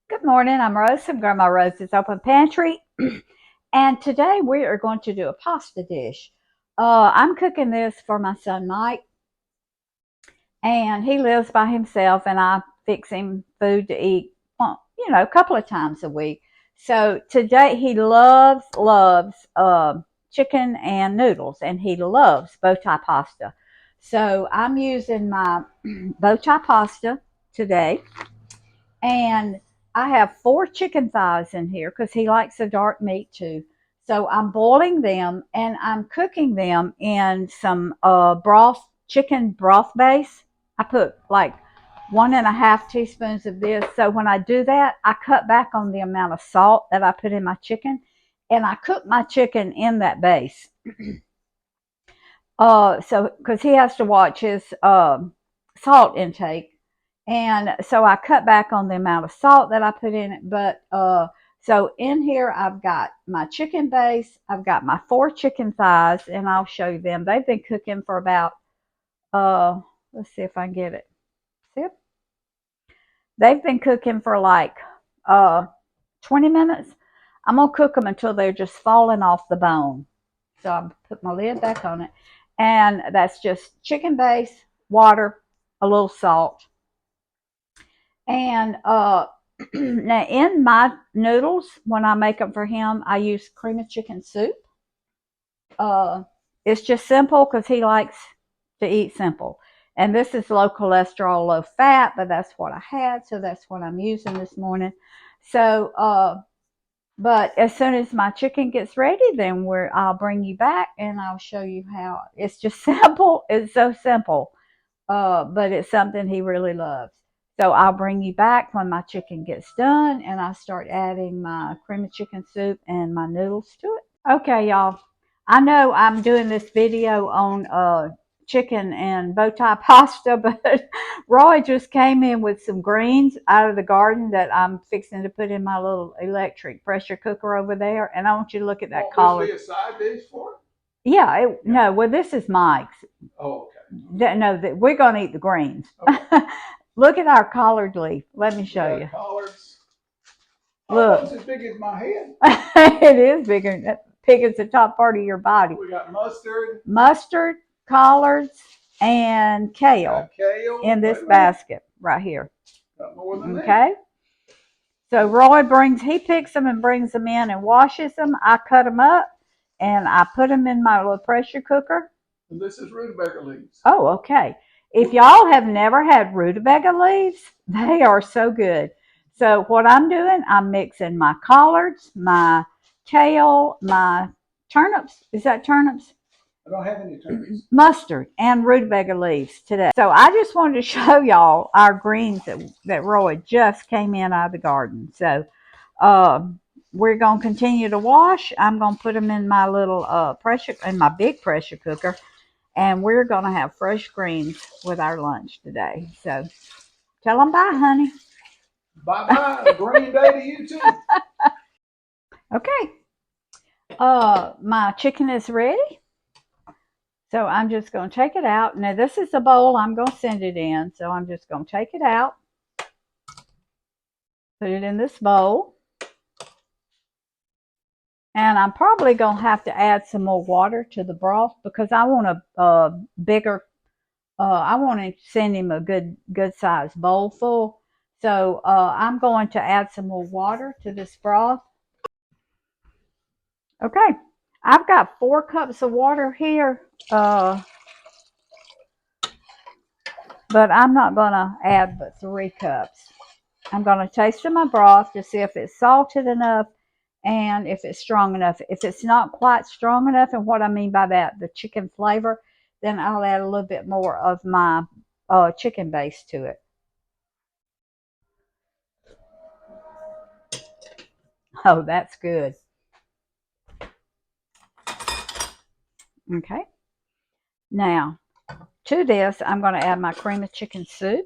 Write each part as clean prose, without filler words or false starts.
Good morning, I'm Rose from Grandma Rose's Open Pantry, and today we are going to do a pasta dish. I'm cooking this for my son Mike, and he lives by himself, and I fix him food to eat, well, a couple of times a week. So today he loves chicken and noodles, and he loves bow tie pasta. So I'm using my bow tie pasta today. And I have 4 chicken thighs in here because he likes the dark meat too. So I'm boiling them and I'm cooking them in some broth, chicken broth base. I put like 1.5 teaspoons of this. So when I do that, I cut back on the amount of salt that I put in my chicken, and I cook my chicken in that base. So because he has to watch his salt intake, and so I cut back on the amount of salt that I put in it. But so in here I've got my chicken base, I've got my 4 chicken thighs, and I'll show you them. They've been cooking for about let's see if I can get it. See it? They've been cooking for like uh 20 minutes. I'm gonna cook them until they're just falling off the bone. So I put my lid back on it, and that's just chicken base, water, a little salt, and now in my noodles, when I make them for him, I use cream of chicken soup. Uh, it's just simple because he likes to eat simple. And this is low cholesterol, low fat, but that's what I had, so that's what I'm using this morning. So, but as soon as my chicken gets ready, then I'll bring you back and I'll show you how. It's just simple. It's so simple, but it's something he really loves. So I'll bring you back when my chicken gets done and I start adding my cream of chicken soup and my noodles to it. Okay, y'all. I know I'm doing this video on chicken and bow tie pasta, but Roy just came in with some greens out of the garden that I'm fixing to put in my little electric pressure cooker over there. And I want you to look at that collard. This be a side dish for it? Yeah, no, well, this is Mike's. Oh, okay. No, we're going to eat the greens. Okay. Look at our collard leaf. Let me show you. Collards. Look. Oh, it's as big as my head. It is bigger. Big as the top part of your body. We got mustard. Mustard, collards, and kale, Kale in this basket right here. Got more than okay. So Roy he picks them and brings them in and washes them. I cut them up and I put them in my little pressure cooker. And this is rutabaga leaves. Oh, okay. If y'all have never had rutabaga leaves, they are so good. So what I'm doing, I'm mixing my collards, my kale, my turnips. Is that turnips? I don't have any turnips. Mustard and rutabaga leaves today. So I just wanted to show y'all our greens that Roy just came in out of the garden. So we're going to continue to wash. I'm going to put them in my little my big pressure cooker. And we're going to have fresh greens with our lunch today. So tell them bye, honey. Bye-bye. Green day to you too. Okay. My chicken is ready. So I'm just going to take it out. Now this is the bowl I'm going to send it in. So I'm just going to take it out. Put it in this bowl. And I'm probably going to have to add some more water to the broth because I want a bigger, I want to send him a good sized bowl full. So I'm going to add some more water to this broth. Okay, I've got 4 cups of water here, but I'm not going to add but 3 cups. I'm going to taste my broth to see if it's salted enough and if it's strong enough. If it's not quite strong enough, and what I mean by that, the chicken flavor, then I'll add a little bit more of my chicken base to it. Oh, that's good. Okay. Now, to this, I'm going to add my cream of chicken soup.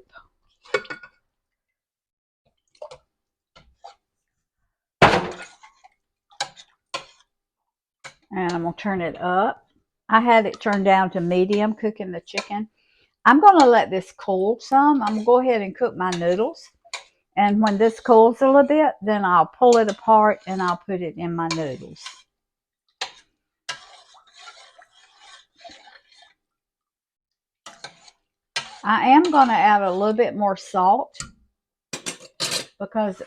And I'm going to turn it up. I had it turned down to medium cooking the chicken. I'm going to let this cool some. I'm going to go ahead and cook my noodles. And when this cools a little bit, then I'll pull it apart and I'll put it in my noodles. I am going to add a little bit more salt because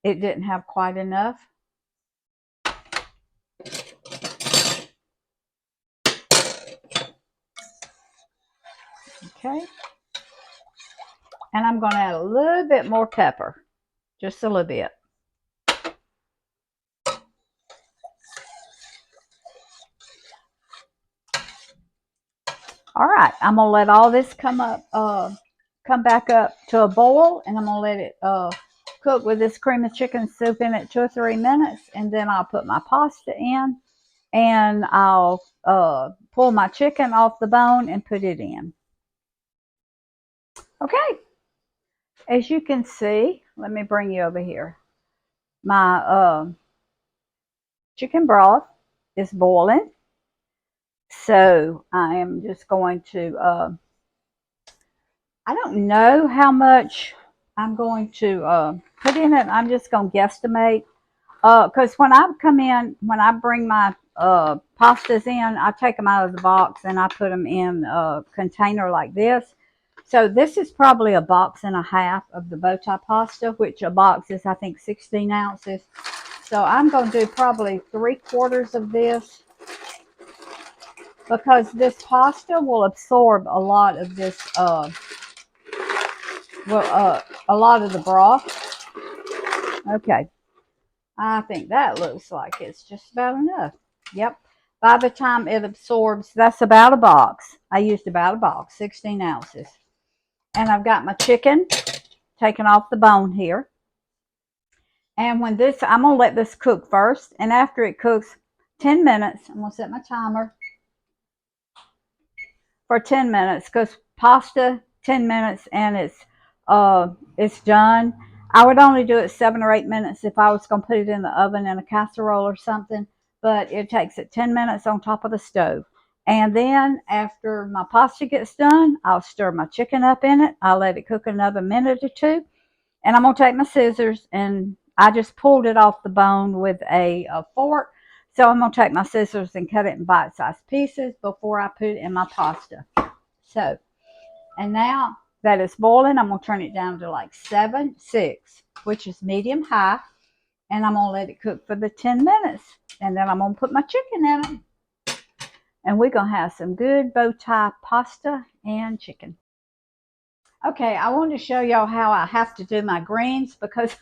it didn't have quite enough. Okay. And I'm going to add a little bit more pepper, just a little bit. All right, I'm going to let all this come back up to a boil, and I'm going to let it cook with this cream of chicken soup in it 2 or 3 minutes, and then I'll put my pasta in, and I'll pull my chicken off the bone and put it in. Okay, as you can see, let me bring you over here. My chicken broth is boiling, so I am just going to, I don't know how much I'm going to put in it. I'm just going to guesstimate. Because when I bring my pastas in, I take them out of the box and I put them in a container like this. So this is probably a box and a half of the bow tie pasta, which a box is, I think, 16 ounces. So I'm going to do probably 3/4 of this, because this pasta will absorb a lot of this, a lot of the broth. Okay. I think that looks like it's just about enough. Yep. By the time it absorbs, that's about a box. I used about a box, 16 ounces. And I've got my chicken taken off the bone here. And when this, I'm going to let this cook first. And after it cooks 10 minutes, I'm going to set my timer for 10 minutes, because pasta, 10 minutes and it's done. I would only do it 7 or 8 minutes if I was going to put it in the oven in a casserole or something, but it takes it 10 minutes on top of the stove. And then after my pasta gets done, I'll stir my chicken up in it. I'll let it cook another minute or two. And I'm going to take my scissors, and I just pulled it off the bone with a fork. So I'm going to take my scissors and cut it in bite-sized pieces before I put it in my pasta. So, and now that it's boiling, I'm going to turn it down to like 6, which is medium high. And I'm going to let it cook for the 10 minutes. And then I'm going to put my chicken in it. And we're going to have some good bow tie pasta and chicken. Okay, I wanted to show y'all how I have to do my greens, because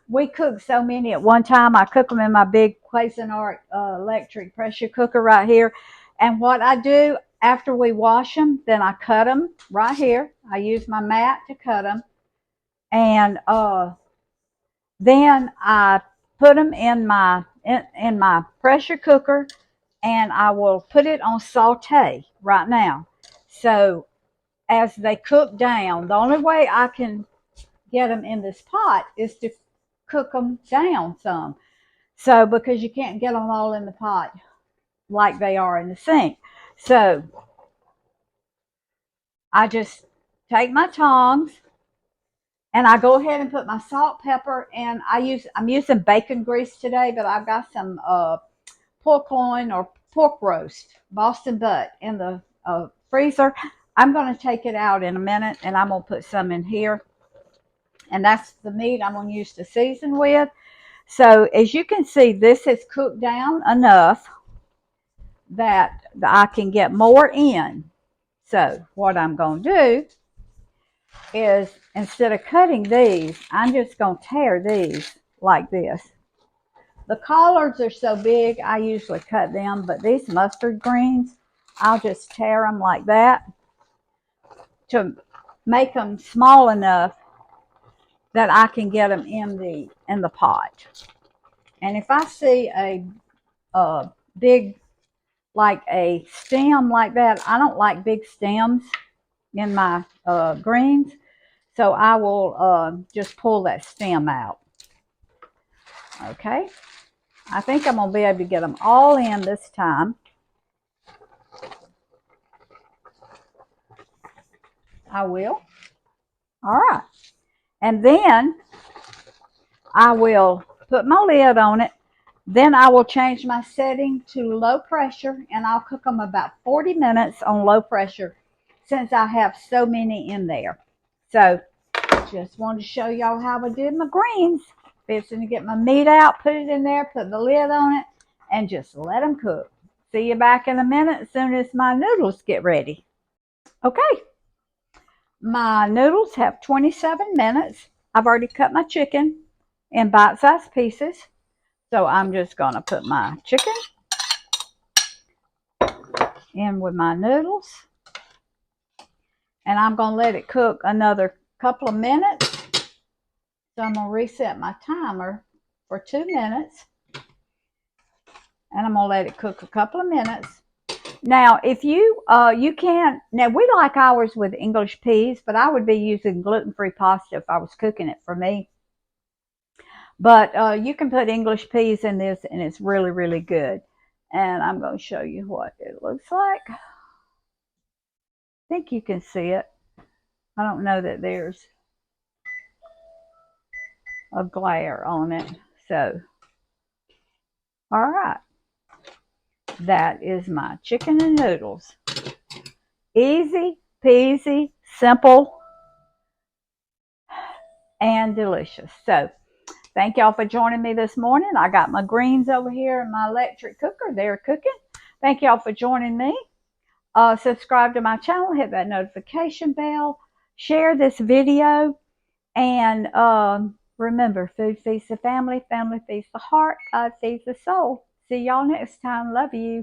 we cook so many at one time. I cook them in my big Cuisinart electric pressure cooker right here. And what I do after we wash them, then I cut them right here. I use my mat to cut them. And then I put them in my pressure cooker, and I will put it on saute right now. So as they cook down, the only way I can get them in this pot is to cook them down some. So, because you can't get them all in the pot like they are in the sink. So I just take my tongs and I go ahead and put my salt, pepper, and I'm using bacon grease today, but I've got some pork loin or pork roast, Boston butt, in the freezer. I'm going to take it out in a minute, and I'm going to put some in here. And that's the meat I'm going to use to season with. So as you can see, this has cooked down enough that I can get more in. So what I'm going to do is, instead of cutting these, I'm just going to tear these like this. The collards are so big, I usually cut them, but these mustard greens, I'll just tear them like that to make them small enough that I can get them in the pot. And if I see a big, like a stem like that, I don't like big stems in my greens, so I will just pull that stem out. Okay, I think I'm going to be able to get them all in this time. I will. All right. And then I will put my lid on it. Then I will change my setting to low pressure, and I'll cook them about 40 minutes on low pressure since I have so many in there. So just wanted to show y'all how I did my greens. Fixing to get my meat out, put it in there, put the lid on it, and just let them cook. See you back in a minute as soon as my noodles get ready. Okay, my noodles have 27 minutes. I've already cut my chicken in bite-sized pieces. So I'm just going to put my chicken in with my noodles. And I'm going to let it cook another couple of minutes. So I'm going to reset my timer for 2 minutes. And I'm going to let it cook a couple of minutes. Now, if you can, now we like ours with English peas, but I would be using gluten-free pasta if I was cooking it for me. But you can put English peas in this, and it's really, really good. And I'm going to show you what it looks like. I think you can see it. I don't know that there's a glare on it. So, all right. That is my chicken and noodles. Easy peasy, simple, and delicious. So, thank y'all for joining me this morning. I got my greens over here in my electric cooker. They're cooking. Thank y'all for joining me. Subscribe to my channel. Hit that notification bell. Share this video. And remember, food feeds the family. Family feeds the heart. God feeds the soul. See y'all next time. Love you.